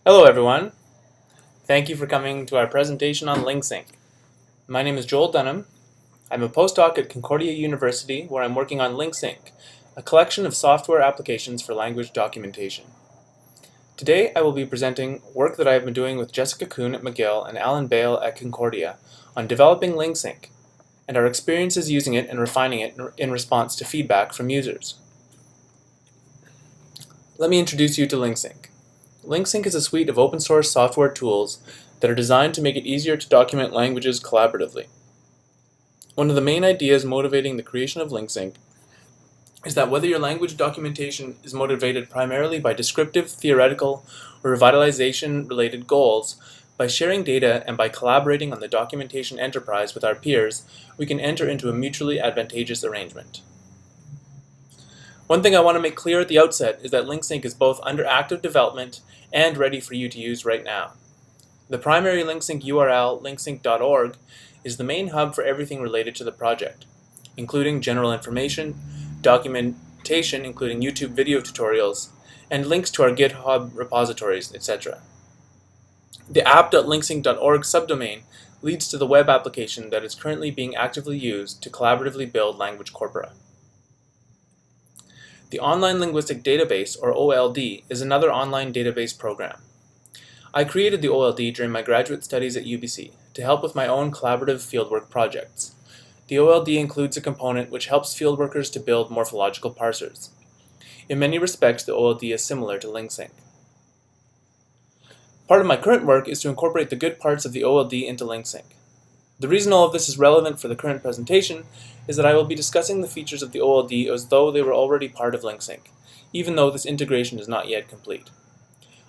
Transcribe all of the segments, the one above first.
Hello everyone. Thank you for coming to our presentation on LingSync. My name is Joel Dunham. I'm a postdoc at Concordia University where I'm working on LingSync, a collection of software applications for language documentation. Today I will be presenting work that I have been doing with Jessica Kuhn at McGill and Alan Bale at Concordia on developing LingSync and our experiences using it and refining it in response to feedback from users. Let me introduce you to LingSync. LingSync is a suite of open source software tools that are designed to make it easier to document languages collaboratively. One of the main ideas motivating the creation of LingSync is that whether your language documentation is motivated primarily by descriptive, theoretical, or revitalization-related goals, by sharing data and by collaborating on the documentation enterprise with our peers, we can enter into a mutually advantageous arrangement. One thing I want to make clear at the outset is that LingSync is both under active development and ready for you to use right now. The primary LingSync URL, lingsync.org, is the main hub for everything related to the project, including general information, documentation including YouTube video tutorials, and links to our GitHub repositories, etc. The app.lingsync.org subdomain leads to the web application that is currently being actively used to collaboratively build language corpora. The Online Linguistic Database, or OLD, is another online database program. I created the OLD during my graduate studies at UBC to help with my own collaborative fieldwork projects. The OLD includes a component which helps fieldworkers to build morphological parsers. In many respects, the OLD is similar to LingSync. Part of my current work is to incorporate the good parts of the OLD into LingSync. The reason all of this is relevant for the current presentation is that I will be discussing the features of the OLD as though they were already part of LingSync, even though this integration is not yet complete.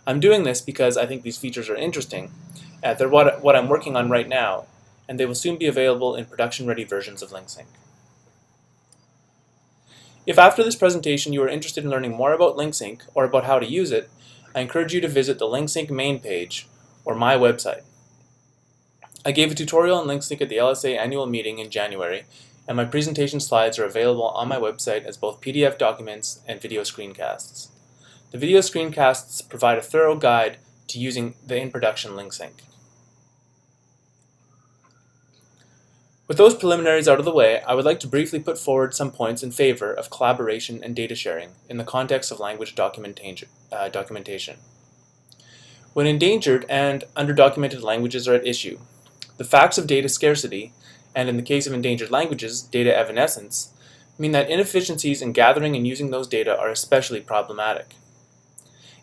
I'm doing this because I think these features are interesting, they're what I'm working on right now, and they will soon be available in production-ready versions of LingSync. If after this presentation you are interested in learning more about LingSync or about how to use it, I encourage you to visit the LingSync main page or my website. I gave a tutorial on LingSync at the LSA annual meeting in January, and my presentation slides are available on my website as both PDF documents and video screencasts. The video screencasts provide a thorough guide to using the in-production LingSync. With those preliminaries out of the way, I would like to briefly put forward some points in favor of collaboration and data sharing in the context of language documentation. When endangered and underdocumented languages are at issue, the facts of data scarcity, and in the case of endangered languages, data evanescence, mean that inefficiencies in gathering and using those data are especially problematic.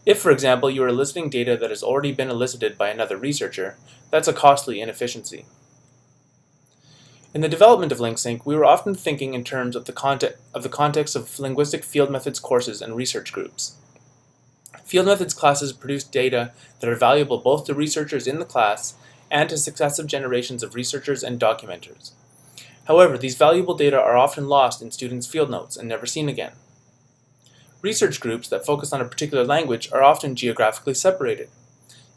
If, for example, you are eliciting data that has already been elicited by another researcher, that's a costly inefficiency. In the development of LingSync, we were often thinking in terms of the context of linguistic field methods courses and research groups. Field methods classes produce data that are valuable both to researchers in the class and to successive generations of researchers and documenters. However, these valuable data are often lost in students' field notes and never seen again. Research groups that focus on a particular language are often geographically separated.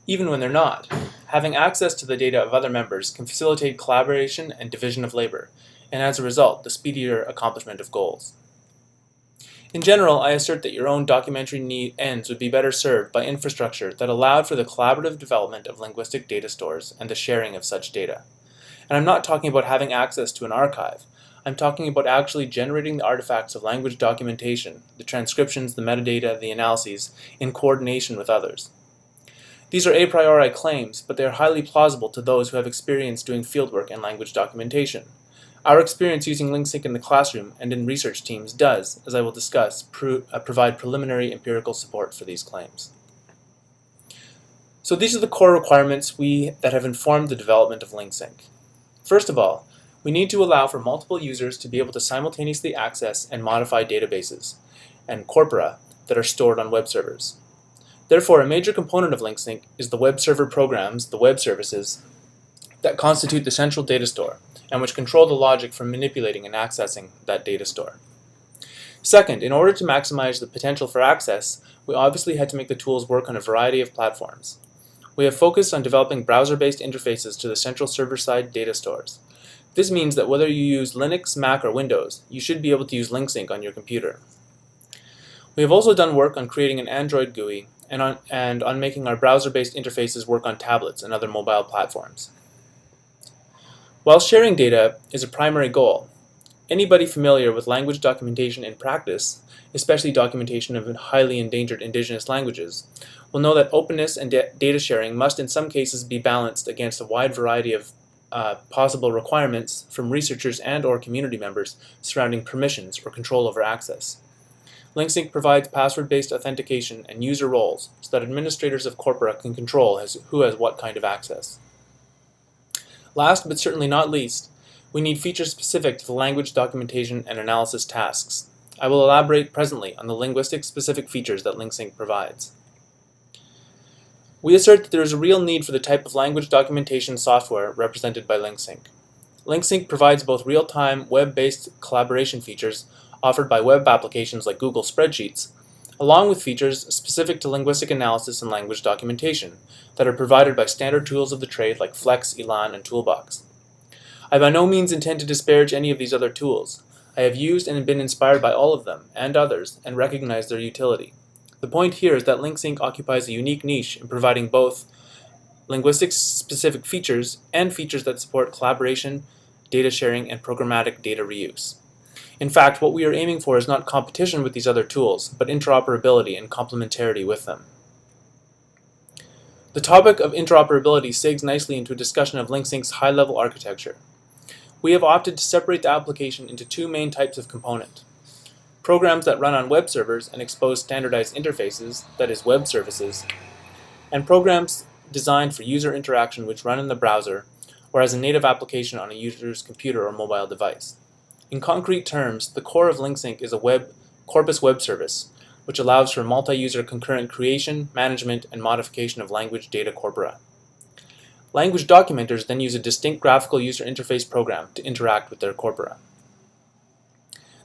Even when they're not, having access to the data of other members can facilitate collaboration and division of labor, and as a result, the speedier accomplishment of goals. In general, I assert that your own documentary ends would be better served by infrastructure that allowed for the collaborative development of linguistic data stores and the sharing of such data. And I'm not talking about having access to an archive. I'm talking about actually generating the artifacts of language documentation, the transcriptions, the metadata, the analyses, in coordination with others. These are a priori claims, but they are highly plausible to those who have experience doing fieldwork and language documentation. Our experience using LingSync in the classroom and in research teams does, as I will discuss, provide preliminary empirical support for these claims. So these are the core requirements that have informed the development of LingSync. First of all, we need to allow for multiple users to be able to simultaneously access and modify databases and corpora that are stored on web servers. Therefore, a major component of LingSync is the web server programs, the web services, that constitute the central data store, and which control the logic for manipulating and accessing that data store. Second, in order to maximize the potential for access, we obviously had to make the tools work on a variety of platforms. We have focused on developing browser-based interfaces to the central server-side data stores. This means that whether you use Linux, Mac, or Windows, you should be able to use LingSync on your computer. We have also done work on creating an Android GUI and on making our browser-based interfaces work on tablets and other mobile platforms. While sharing data is a primary goal, anybody familiar with language documentation in practice, especially documentation of highly endangered indigenous languages, will know that openness and data sharing must in some cases be balanced against a wide variety of possible requirements from researchers and/or community members surrounding permissions or control over access. LingSync provides password-based authentication and user roles so that administrators of corpora can control who has what kind of access. Last but certainly not least, we need features specific to the language documentation and analysis tasks. I will elaborate presently on the linguistic-specific features that LingSync provides. We assert that there is a real need for the type of language documentation software represented by LingSync. LingSync provides both real-time, web-based collaboration features offered by web applications like Google Spreadsheets, along with features specific to linguistic analysis and language documentation that are provided by standard tools of the trade like Flex, Elan, and Toolbox. I by no means intend to disparage any of these other tools. I have used and been inspired by all of them, and others, and recognize their utility. The point here is that LingSync occupies a unique niche in providing both linguistics-specific features and features that support collaboration, data sharing, and programmatic data reuse. In fact, what we are aiming for is not competition with these other tools, but interoperability and complementarity with them. The topic of interoperability segs nicely into a discussion of LingSync's high-level architecture. We have opted to separate the application into two main types of component. Programs that run on web servers and expose standardized interfaces, that is, web services, and programs designed for user interaction which run in the browser or as a native application on a user's computer or mobile device. In concrete terms, the core of LingSync is a corpus web service, which allows for multi-user concurrent creation, management, and modification of language data corpora. Language documenters then use a distinct graphical user interface program to interact with their corpora.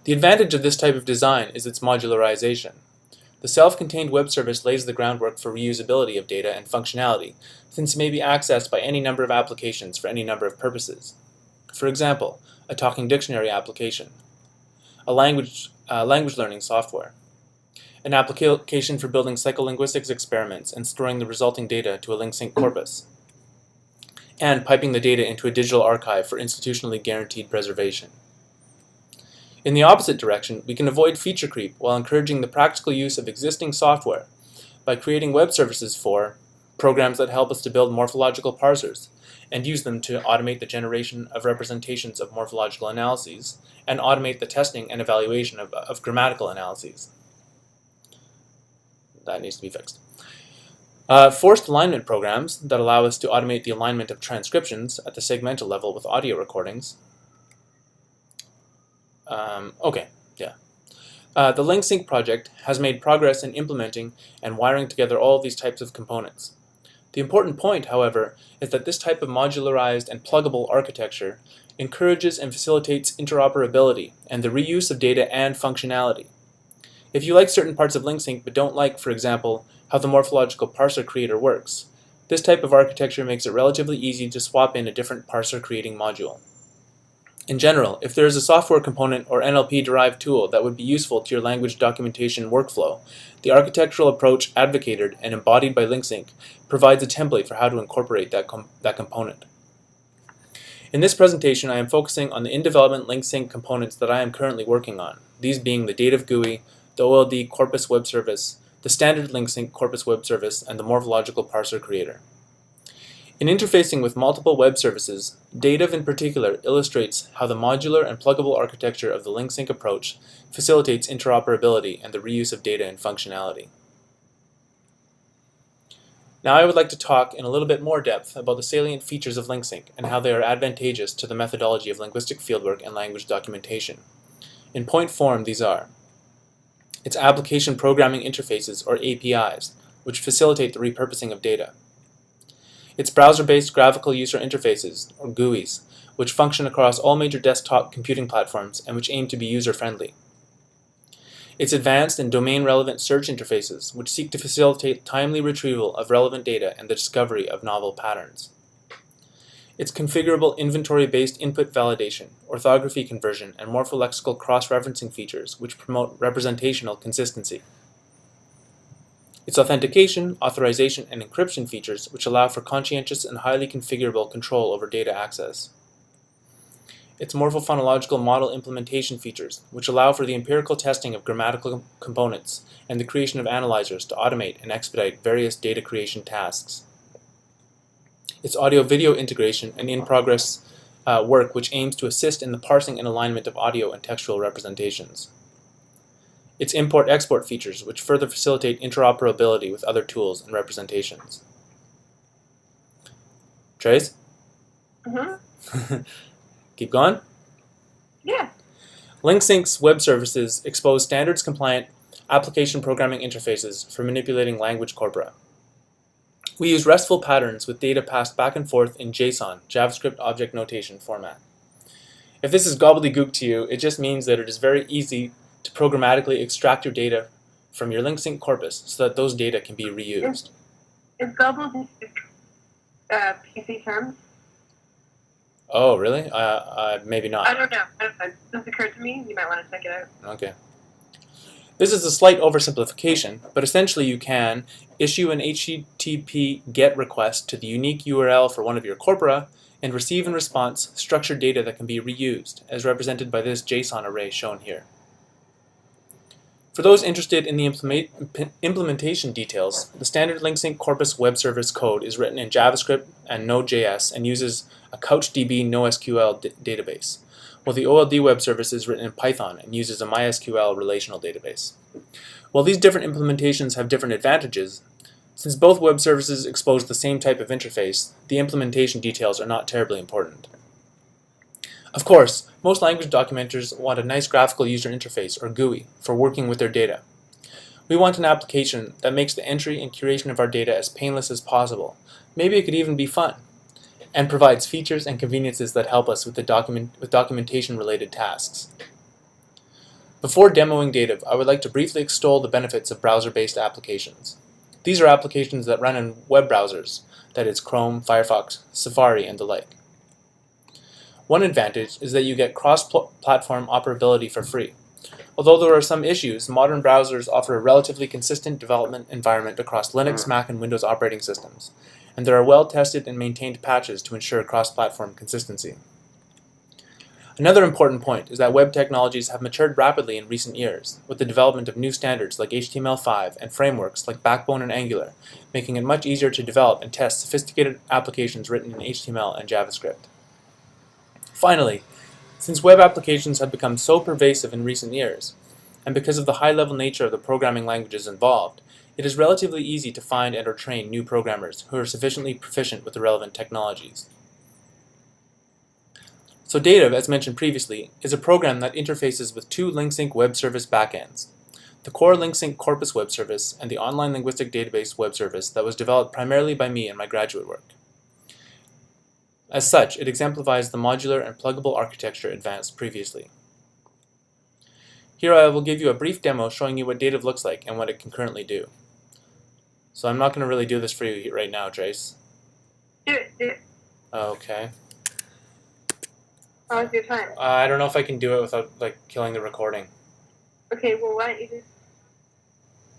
The advantage of this type of design is its modularization. The self-contained web service lays the groundwork for reusability of data and functionality, since it may be accessed by any number of applications for any number of purposes. For example, a talking dictionary application, a language learning software, an application for building psycholinguistics experiments and storing the resulting data to a LingSync corpus, and piping the data into a digital archive for institutionally guaranteed preservation. In the opposite direction, we can avoid feature creep while encouraging the practical use of existing software by creating web services for programs that help us to build morphological parsers and use them to automate the generation of representations of morphological analyses and automate the testing and evaluation of grammatical analyses. That needs to be fixed. Forced alignment programs that allow us to automate the alignment of transcriptions at the segmental level with audio recordings. The LingSync project has made progress in implementing and wiring together all of these types of components. The important point, however, is that this type of modularized and pluggable architecture encourages and facilitates interoperability and the reuse of data and functionality. If you like certain parts of LingSync but don't like, for example, how the morphological parser creator works, this type of architecture makes it relatively easy to swap in a different parser creating module. In general, if there is a software component or NLP-derived tool that would be useful to your language documentation workflow, the architectural approach advocated and embodied by LingSync provides a template for how to incorporate that component. In this presentation, I am focusing on the in-development LingSync components that I am currently working on, these being the Dative GUI, the OLD Corpus Web Service, the standard LingSync Corpus Web Service, and the morphological parser creator. In interfacing with multiple web services, Dative in particular illustrates how the modular and pluggable architecture of the LingSync approach facilitates interoperability and the reuse of data and functionality. Now I would like to talk in a little bit more depth about the salient features of LingSync and how they are advantageous to the methodology of linguistic fieldwork and language documentation. In point form, these are its application programming interfaces, or APIs, which facilitate the repurposing of data. Its browser-based graphical user interfaces, or GUIs, which function across all major desktop computing platforms and which aim to be user-friendly. Its advanced and domain-relevant search interfaces, which seek to facilitate timely retrieval of relevant data and the discovery of novel patterns. Its configurable inventory-based input validation, orthography conversion, and morpholexical cross-referencing features which promote representational consistency. its authentication, authorization, and encryption features, which allow for conscientious and highly configurable control over data access. Its morphophonological model implementation features, which allow for the empirical testing of grammatical components and the creation of analyzers to automate and expedite various data creation tasks. Its audio-video integration and in-progress work which aims to assist in the parsing and alignment of audio and textual representations. Its import-export features, which further facilitate interoperability with other tools and representations. Trace? Mm-hmm. Keep going? Yeah. LingSync's web services expose standards-compliant application programming interfaces for manipulating language corpora. We use RESTful patterns with data passed back and forth in JSON, JavaScript Object Notation format. If this is gobbledygook to you, it just means that it is very easy to programmatically extract your data from your LingSync corpus so that those data can be reused. Is gobbledygook PC term? Oh, really? Maybe not. I don't know. This occurred to me. You might want to check it out. Okay. This is a slight oversimplification, but essentially you can issue an HTTP GET request to the unique URL for one of your corpora and receive in response structured data that can be reused, as represented by this JSON array shown here. For those interested in the implementation details, the standard LingSync corpus web service code is written in JavaScript and Node.js and uses a CouchDB NoSQL database, while the OLD web service is written in Python and uses a MySQL relational database. While these different implementations have different advantages, since both web services expose the same type of interface, the implementation details are not terribly important. Of course, most language documenters want a nice graphical user interface, or GUI, for working with their data. We want an application that makes the entry and curation of our data as painless as possible. Maybe it could even be fun, and provides features and conveniences that help us with documentation-related tasks. Before demoing Dative, I would like to briefly extol the benefits of browser-based applications. These are applications that run in web browsers, that is Chrome, Firefox, Safari, and the like. One advantage is that you get cross-platform operability for free. Although there are some issues, modern browsers offer a relatively consistent development environment across Linux, Mac, and Windows operating systems, and there are well-tested and maintained patches to ensure cross-platform consistency. Another important point is that web technologies have matured rapidly in recent years, with the development of new standards like HTML5 and frameworks like Backbone and Angular, making it much easier to develop and test sophisticated applications written in HTML and JavaScript. Finally, since web applications have become so pervasive in recent years, and because of the high-level nature of the programming languages involved, it is relatively easy to find and or train new programmers who are sufficiently proficient with the relevant technologies. So Dative, as mentioned previously, is a program that interfaces with two LingSync web service backends, the core LingSync corpus web service and the online linguistic database web service that was developed primarily by me in my graduate work. As such, it exemplifies the modular and pluggable architecture advanced previously. Here I will give you a brief demo showing you what Dative looks like and what it can currently do. So I'm not going to really do this for you right now, Trace. Do it. Okay. How was your time? I don't know if I can do it without killing the recording. Okay, well why don't you just...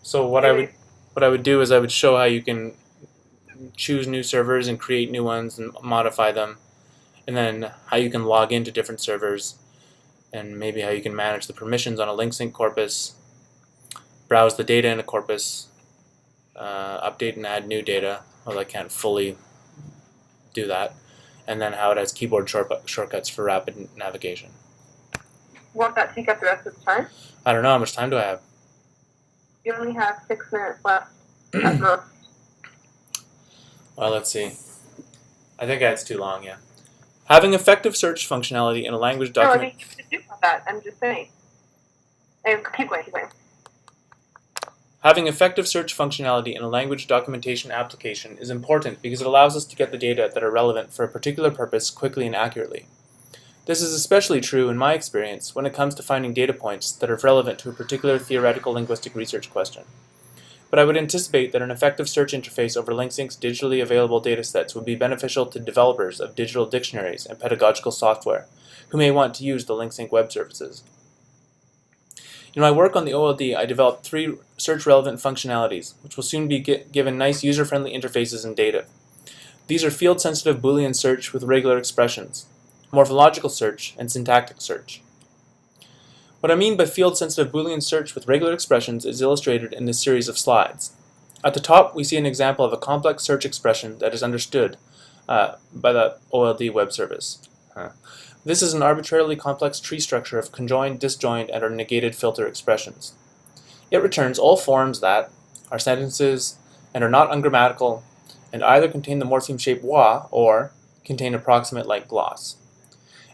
So what I would do is I would show how you can choose new servers and create new ones and modify them, and then how you can log into different servers, and maybe how you can manage the permissions on a LingSync corpus, browse the data in a corpus, update and add new data, although I can't fully do that, and then how it has keyboard shortcuts for rapid navigation. Won't that take up the rest of the time? I don't know, how much time do I have? You only have 6 minutes left at most. Well, let's see. I think that's too long, yeah. Having effective search functionality in a language document... No, I mean, you should do that. I'm just saying. Keep going. Having effective search functionality in a language documentation application is important because it allows us to get the data that are relevant for a particular purpose quickly and accurately. This is especially true, in my experience, when it comes to finding data points that are relevant to a particular theoretical linguistic research question. But I would anticipate that an effective search interface over LingSync's digitally available datasets would be beneficial to developers of digital dictionaries and pedagogical software who may want to use the LingSync web services. In my work on the OLD, I developed 3 search-relevant functionalities, which will soon be given nice user-friendly interfaces and data. These are field-sensitive Boolean search with regular expressions, morphological search, and syntactic search. What I mean by field-sensitive Boolean search with regular expressions is illustrated in this series of slides. At the top, we see an example of a complex search expression that is understood by the OLD web service. This is an arbitrarily complex tree structure of conjoined, disjoint, and or negated filter expressions. It returns all forms that are sentences and are not ungrammatical and either contain the morpheme shape wa or contain approximate like gloss.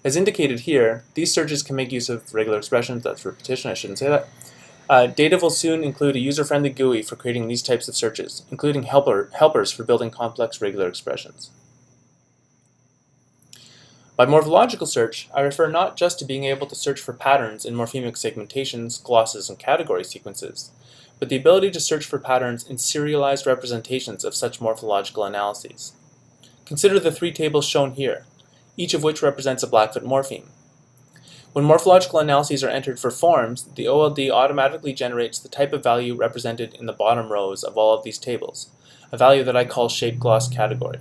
As indicated here, these searches can make use of regular expressions. That's repetition, I shouldn't say that. Data will soon include a user-friendly GUI for creating these types of searches, including helpers for building complex regular expressions. By morphological search, I refer not just to being able to search for patterns in morphemic segmentations, glosses, and category sequences, but the ability to search for patterns in serialized representations of such morphological analyses. Consider the 3 tables shown here, each of which represents a Blackfoot morpheme. When morphological analyses are entered for forms, the OLD automatically generates the type of value represented in the bottom rows of all of these tables, a value that I call shape gloss category.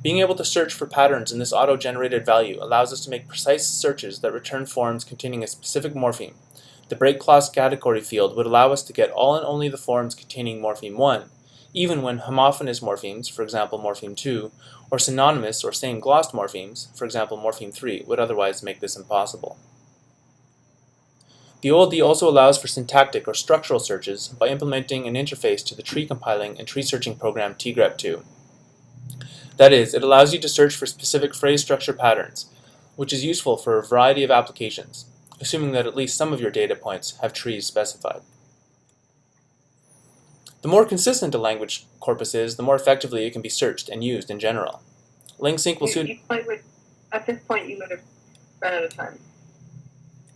Being able to search for patterns in this auto-generated value allows us to make precise searches that return forms containing a specific morpheme. The break clause category field would allow us to get all and only the forms containing morpheme 1, even when homophonous morphemes, for example morpheme 2, or synonymous or same glossed morphemes, for example morpheme 3, would otherwise make this impossible. The OLD also allows for syntactic or structural searches by implementing an interface to the tree compiling and tree searching program tgrep2. That is, it allows you to search for specific phrase structure patterns, which is useful for a variety of applications, assuming that at least some of your data points have trees specified. The more consistent a language corpus is, the more effectively it can be searched and used in general. LingSync will soon... At this point, you would have run out of time.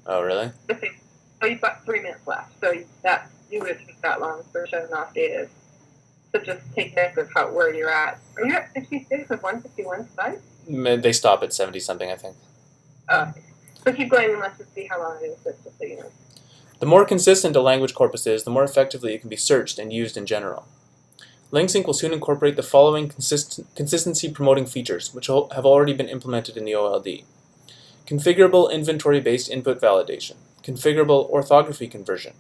Oh, really? Okay. So you've got 3 minutes left, so that you would take that long for showing off data. So just take note of where you're at. Are you at 56 with 151 slides? They stop at 70 something, I think. So keep going and let's just see how long it is, just so you know. The more consistent a language corpus is, the more effectively it can be searched and used in general. LingSync will soon incorporate the following consistency promoting features, which have already been implemented in the OLD. Configurable inventory-based input validation, configurable orthography conversion,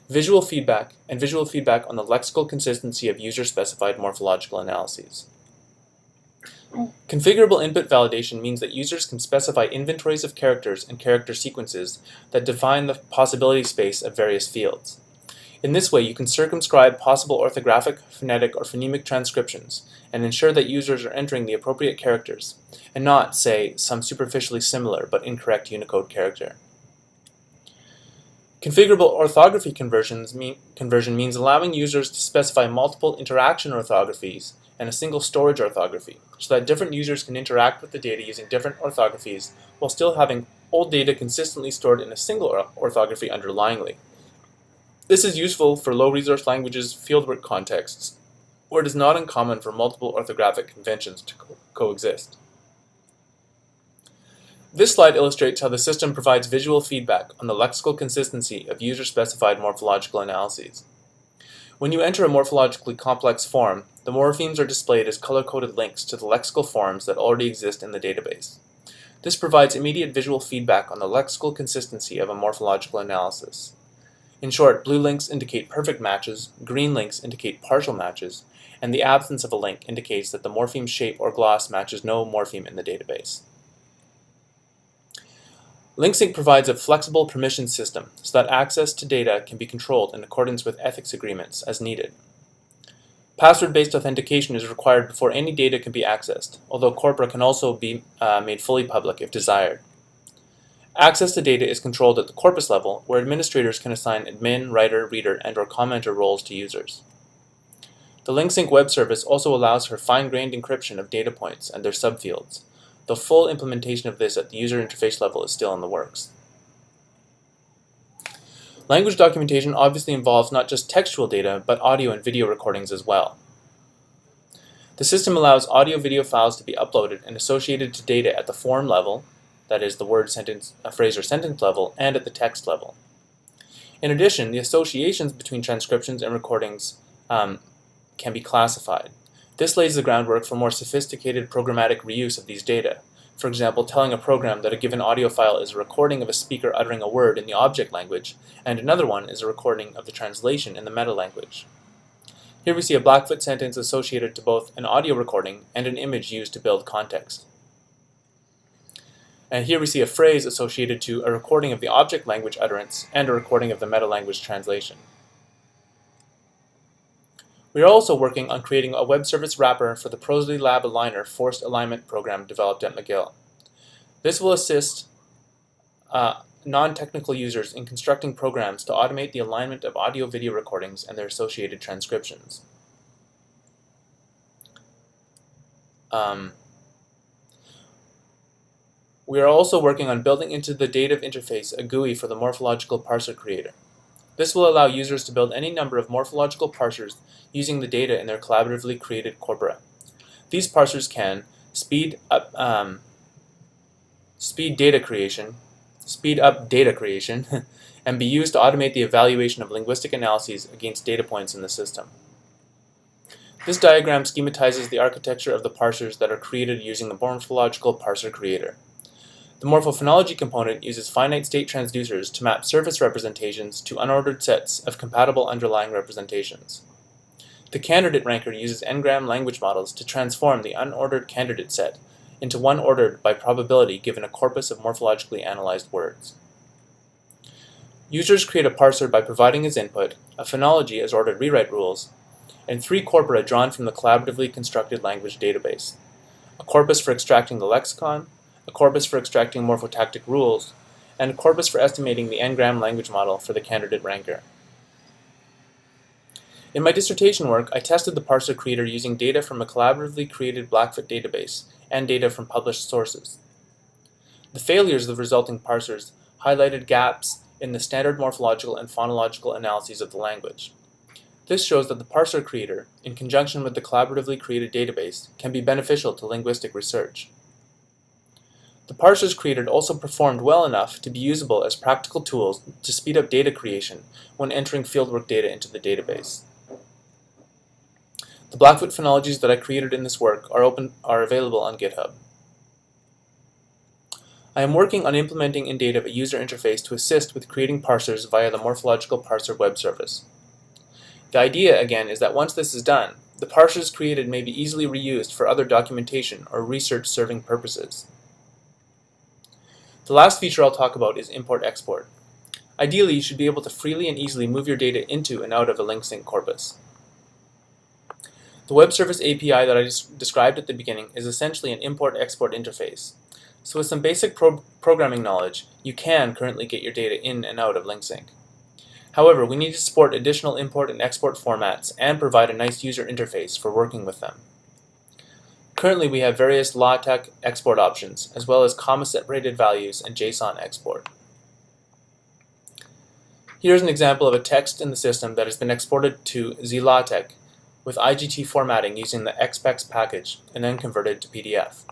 visual feedback, and visual feedback on the lexical consistency of user-specified morphological analyses. Configurable input validation means that users can specify inventories of characters and character sequences that define the possibility space of various fields. In this way, you can circumscribe possible orthographic, phonetic, or phonemic transcriptions and ensure that users are entering the appropriate characters, and not, say, some superficially similar but incorrect Unicode character. Configurable orthography conversion means allowing users to specify multiple interaction orthographies and a single storage orthography, so that different users can interact with the data using different orthographies while still having old data consistently stored in a single orthography underlyingly. This is useful for low-resource languages fieldwork contexts, where it is not uncommon for multiple orthographic conventions to coexist. This slide illustrates how the system provides visual feedback on the lexical consistency of user-specified morphological analyses. When you enter a morphologically complex form, the morphemes are displayed as color-coded links to the lexical forms that already exist in the database. This provides immediate visual feedback on the lexical consistency of a morphological analysis. In short, blue links indicate perfect matches, green links indicate partial matches, and the absence of a link indicates that the morpheme shape or gloss matches no morpheme in the database. LingSync provides a flexible permission system so that access to data can be controlled in accordance with ethics agreements as needed. Password-based authentication is required before any data can be accessed, although corpora can also be made fully public if desired. Access to data is controlled at the corpus level, where administrators can assign admin, writer, reader, and/or commenter roles to users. The LingSync web service also allows for fine-grained encryption of data points and their subfields, though full implementation of this at the user interface level is still in the works. Language documentation obviously involves not just textual data, but audio and video recordings as well. The system allows audio-video files to be uploaded and associated to data at the form level, that is, the word, sentence, phrase, or sentence level, and at the text level. In addition, the associations between transcriptions and recordings can be classified. This lays the groundwork for more sophisticated programmatic reuse of these data. For example, telling a program that a given audio file is a recording of a speaker uttering a word in the object language, and another one is a recording of the translation in the meta-language. Here we see a Blackfoot sentence associated to both an audio recording and an image used to build context. And here we see a phrase associated to a recording of the object language utterance and a recording of the meta-language translation. We are also working on creating a web service wrapper for the Prosody Lab Aligner forced alignment program developed at McGill. This will assist non-technical users in constructing programs to automate the alignment of audio-video recordings and their associated transcriptions. We are also working on building into the dative interface a GUI for the morphological parser creator. This will allow users to build any number of morphological parsers using the data in their collaboratively created corpora. These parsers can speed up data creation, and be used to automate the evaluation of linguistic analyses against data points in the system. This diagram schematizes the architecture of the parsers that are created using the morphological parser creator. The morphophonology component uses finite state transducers to map surface representations to unordered sets of compatible underlying representations. The candidate ranker uses n-gram language models to transform the unordered candidate set into one ordered by probability given a corpus of morphologically analyzed words. Users create a parser by providing as input a phonology as ordered rewrite rules and 3 corpora drawn from the collaboratively constructed language database: a corpus for extracting the lexicon, a corpus for extracting morphotactic rules, and a corpus for estimating the n-gram language model for the candidate ranker. In my dissertation work, I tested the parser creator using data from a collaboratively created Blackfoot database and data from published sources. The failures of the resulting parsers highlighted gaps in the standard morphological and phonological analyses of the language. This shows that the parser creator, in conjunction with the collaboratively created database, can be beneficial to linguistic research. The parsers created also performed well enough to be usable as practical tools to speed up data creation when entering fieldwork data into the database. The Blackfoot phonologies that I created in this work are available on GitHub. I am working on implementing in Dative a user interface to assist with creating parsers via the morphological parser web service. The idea, again, is that once this is done, the parsers created may be easily reused for other documentation or research-serving purposes. The last feature I'll talk about is import-export. Ideally, you should be able to freely and easily move your data into and out of a LingSync corpus. The web service API that I described at the beginning is essentially an import-export interface. So with some basic programming knowledge, you can currently get your data in and out of LingSync. However, we need to support additional import and export formats and provide a nice user interface for working with them. Currently, we have various LaTeX export options, as well as comma-separated values and JSON export. Here's an example of a text in the system that has been exported to ZLaTeX with IGT formatting using the XPEX package and then converted to PDF.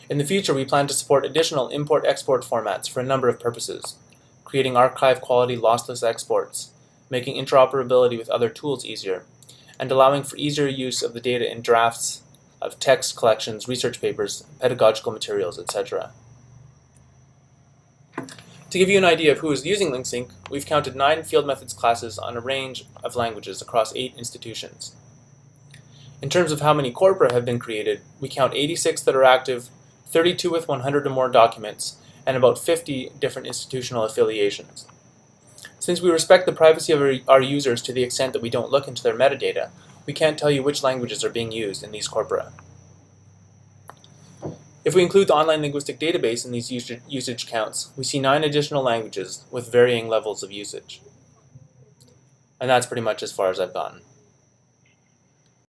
In the future, we plan to support additional import-export formats for a number of purposes, creating archive-quality lossless exports, making interoperability with other tools easier, and allowing for easier use of the data in drafts of text collections, research papers, pedagogical materials, etc. To give you an idea of who is using LingSync, we've counted 9 field methods classes on a range of languages across 8 institutions. In terms of how many corpora have been created, we count 86 that are active, 32 with 100 or more documents, and about 50 different institutional affiliations. Since we respect the privacy of our users to the extent that we don't look into their metadata, we can't tell you which languages are being used in these corpora. If we include the online linguistic database in these usage counts, we see 9 additional languages with varying levels of usage. And that's pretty much as far as I've gotten.